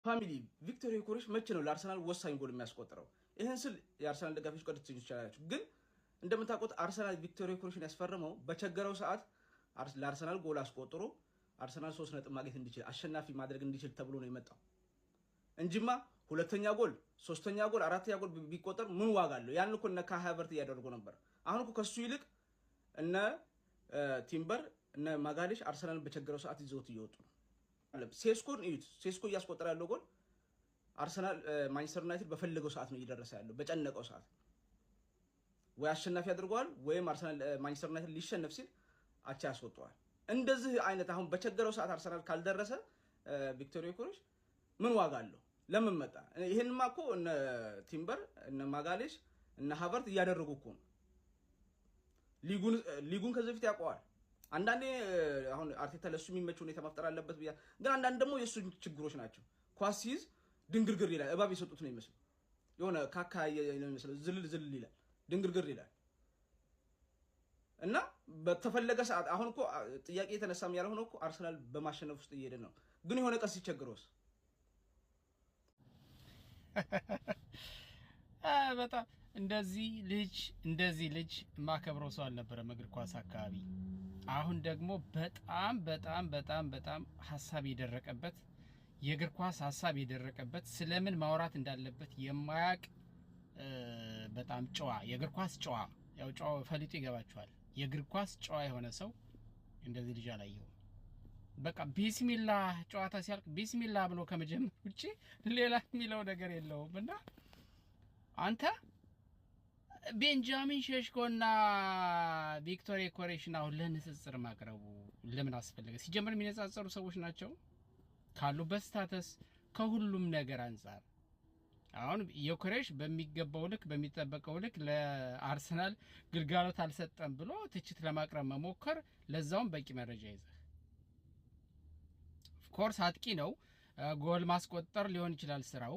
ፋሚሊ ቪክቶር ዮኬሬሽ መቼ ነው ለአርሰናል ወሳኝ ጎል የሚያስቆጥረው? ይህን ስል የአርሰናል ደጋፊዎች ቀድት ይችላላችሁ፣ ግን እንደምታውቁት አርሰናል ቪክቶር ዮኬሬሽን ያስፈረመው በቸገረው ሰዓት ለአርሰናል ጎል አስቆጥሮ አርሰናል 3 ነጥብ ማግኘት እንዲችል አሸናፊ ማድረግ እንዲችል ተብሎ ነው የመጣው እንጂማ ሁለተኛ ጎል፣ ሶስተኛ ጎል፣ አራተኛ ጎል ቢቆጠር ምን ዋጋ አለው? ያን እኮ እነ ካይ ሃቨርትዝ እያደረጉ ነበር። አሁን እኮ ከሱ ይልቅ እነ ቲምበር እነ ማጋሌሽ አርሰናልን በቸገረው ሰዓት ይዘውት እየወጡ ነው። ሴስኮን እዩት። ሴስኮ እያስቆጠረ ያለው ጎል አርሰናል ማንቸስተር ዩናይትድ በፈለገው ሰዓት ነው እየደረሰ ያለው። በጨነቀው ሰዓት ወይ አሸናፊ አድርገዋል ወይም አርሰናል ማንቸስተር ዩናይትድ ሊሸነፍ ሲል አቻ ያስወጣዋል። እንደዚህ አይነት አሁን በቸገረው ሰዓት አርሰናል ካልደረሰ ቪክቶር ዮኬሬሽ ምን ዋጋ አለው? ለምን መጣ? ይሄንማ እኮ እነ ቲምበር እነ ማጋሌሽ እነ ሃቨርት እያደረጉ እኮ ነው። ሊጉን ከዚህ በፊት ያውቀዋል። አንዳንዴ አሁን አርቴታ ለሱ የሚመች ሁኔታ መፍጠር አለበት ብያ፣ ግን አንዳንድ ደግሞ የሱ ችግሮች ናቸው። ኳስ ሲይዝ ድንግርግር ይላል። እባብ የሰጡት ነው ይመስል የሆነ ካካ ነው ይመስል ዝልል ይላል፣ ድንግርግር ይላል። እና በተፈለገ ሰዓት አሁን እኮ ጥያቄ የተነሳም ያለ ሆኖ እኮ አርሰናል በማሸነፍ ውስጥ እየሄደ ነው። ግን የሆነ ቀን ሲቸግረውስ በጣም እንደዚህ ልጅ ማከብረው ሰው አልነበረም እግር ኳስ አካባቢ። አሁን ደግሞ በጣም ሀሳብ የደረቀበት የእግር ኳስ ሀሳብ የደረቀበት ስለምን ማውራት እንዳለበት የማያቅ በጣም ጨዋ የእግር ኳስ ጨዋ ያው ጨዋ ፈሊጡ ይገባቸዋል። የእግር ኳስ ጨዋ የሆነ ሰው እንደዚህ ልጅ አላየሁም። በቃ ቢስሚላህ ጨዋታ ሲያልቅ ቢስሚላህ ብሎ ከመጀመር ውጪ ሌላ የሚለው ነገር የለውም። እና አንተ ቤንጃሚን ሼሽኮና ቪክቶር ዮኬሬሽን አሁን ለንጽጽር ማቅረቡ ለምን አስፈለገ? ሲጀምር የሚነጻጸሩ ሰዎች ናቸው ካሉበት ስታተስ ከሁሉም ነገር አንፃር። አሁን ዮኬሬሽ በሚገባው ልክ በሚጠበቀው ልክ ለአርሰናል ግልጋሎት አልሰጠም ብሎ ትችት ለማቅረብ መሞከር፣ ለዛውም በቂ መረጃ ይዘህ ኦፍኮርስ አጥቂ ነው፣ ጎል ማስቆጠር ሊሆን ይችላል ስራው።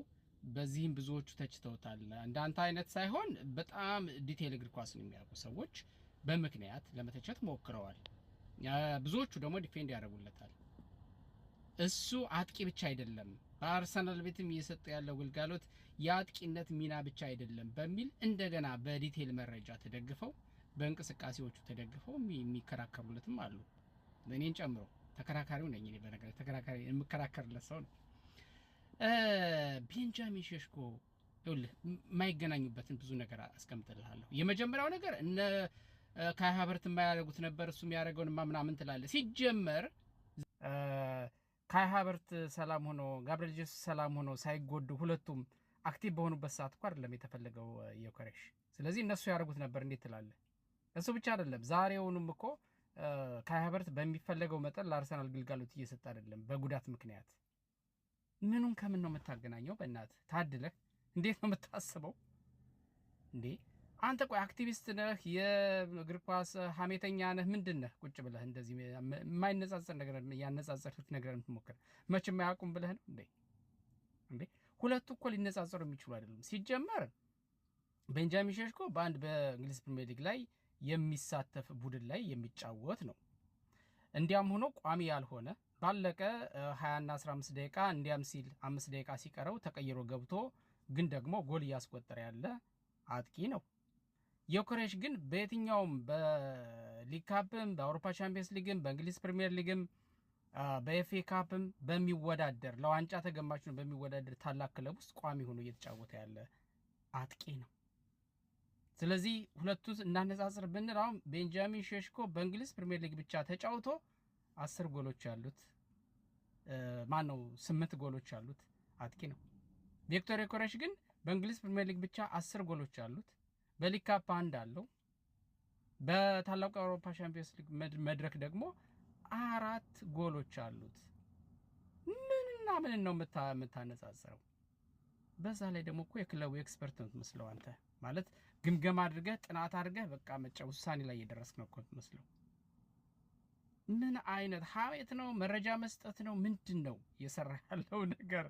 በዚህም ብዙዎቹ ተችተውታል። እንዳንተ አይነት ሳይሆን በጣም ዲቴል እግር ኳስን የሚያውቁ ሰዎች በምክንያት ለመተቸት ሞክረዋል። ብዙዎቹ ደግሞ ዲፌንድ ያደርጉለታል። እሱ አጥቂ ብቻ አይደለም፣ በአርሰናል ቤትም እየሰጠ ያለው ግልጋሎት የአጥቂነት ሚና ብቻ አይደለም በሚል እንደገና በዲቴል መረጃ ተደግፈው በእንቅስቃሴዎቹ ተደግፈው የሚከራከሩለትም አሉ። እኔን ጨምሮ ተከራካሪው ነኝ። እኔ በነገራችን ተከራካሪ የምከራከርለት ሰው ነው። ቤንጃሚን ሼሽኮ ይኸውልህ የማይገናኙበትን ብዙ ነገር አስቀምጥልሃለሁ። የመጀመሪያው ነገር እነ ካይ ሃቨርትዝ የማያደርጉት ነበር እሱ የሚያደርገውን ምናምን ትላለህ። ሲጀመር ካይ ሃቨርትዝ ሰላም ሆኖ ጋብሪኤል ጄሱስ ሰላም ሆኖ ሳይጎዱ ሁለቱም አክቲቭ በሆኑበት ሰዓት እኮ አይደለም የተፈለገው ዮኬሬሽ። ስለዚህ እነሱ ያደርጉት ነበር እንዴት ትላለህ? እሱ ብቻ አይደለም ዛሬውንም እኮ ካይ ሃቨርትዝ በሚፈለገው መጠን ለአርሰናል ግልጋሎት እየሰጠ አይደለም በጉዳት ምክንያት። ምኑን ከምን ነው የምታገናኘው? በእናትህ ታድለህ። እንዴት ነው የምታስበው እንዴ አንተ? ቆይ አክቲቪስት ነህ? የእግር ኳስ ሀሜተኛ ነህ? ምንድን ነህ? ቁጭ ብለህ እንደዚህ የማይነጻጸር ነገር ያነጻጸርክ ነገር የምትሞክር መቼም አያውቁም ብለህ ነው እንዴ? ሁለቱ እኮ ሊነጻጸሩ የሚችሉ አይደሉም። ሲጀመር ቤንጃሚን ሼሽኮ በአንድ በእንግሊዝ ፕሪሚየር ሊግ ላይ የሚሳተፍ ቡድን ላይ የሚጫወት ነው። እንዲያም ሆኖ ቋሚ ያልሆነ ባለቀ 20 እና 15 ደቂቃ እንዲያም ሲል 5 ደቂቃ ሲቀረው ተቀይሮ ገብቶ ግን ደግሞ ጎል እያስቆጠረ ያለ አጥቂ ነው። ዮኬሬሽ ግን በየትኛውም በሊግ ካፕም በአውሮፓ ቻምፒየንስ ሊግም በእንግሊዝ ፕሪሚየር ሊግም በኤፍኤ ካፕም በሚወዳደር ለዋንጫ ተገማች ነው በሚወዳደር ታላቅ ክለብ ውስጥ ቋሚ ሆኖ እየተጫወተ ያለ አጥቂ ነው። ስለዚህ ሁለቱ እናነጻጽር ብንል አሁን ቤንጃሚን ሼሽኮ በእንግሊዝ ፕሪሚየር ሊግ ብቻ ተጫውቶ 10 ጎሎች ያሉት 8 ጎሎች ያሉት አጥቂ ነው። ቪክቶር ዮኬሬሽ ግን በእንግሊዝ ፕሪሚየር ሊግ ብቻ 10 ጎሎች ያሉት፣ በሊግ ካፕ 1 አለው፣ በታላቁ የአውሮፓ ቻምፒየንስ ሊግ መድረክ ደግሞ 4 ጎሎች አሉት። ምንና ምን ነው የምታነጻጽረው? በዛ ላይ ደግሞ እኮ የክለቡ ኤክስፐርት ነው የምትመስለው አንተ። ማለት ግምገማ አድርገህ ጥናት አድርገህ በቃ ውሳኔ ላይ እየደረስክ ነው እኮ የምትመስለው። ምን አይነት ሀሜት ነው? መረጃ መስጠት ነው? ምንድን ነው እየሰራ ያለው ነገር?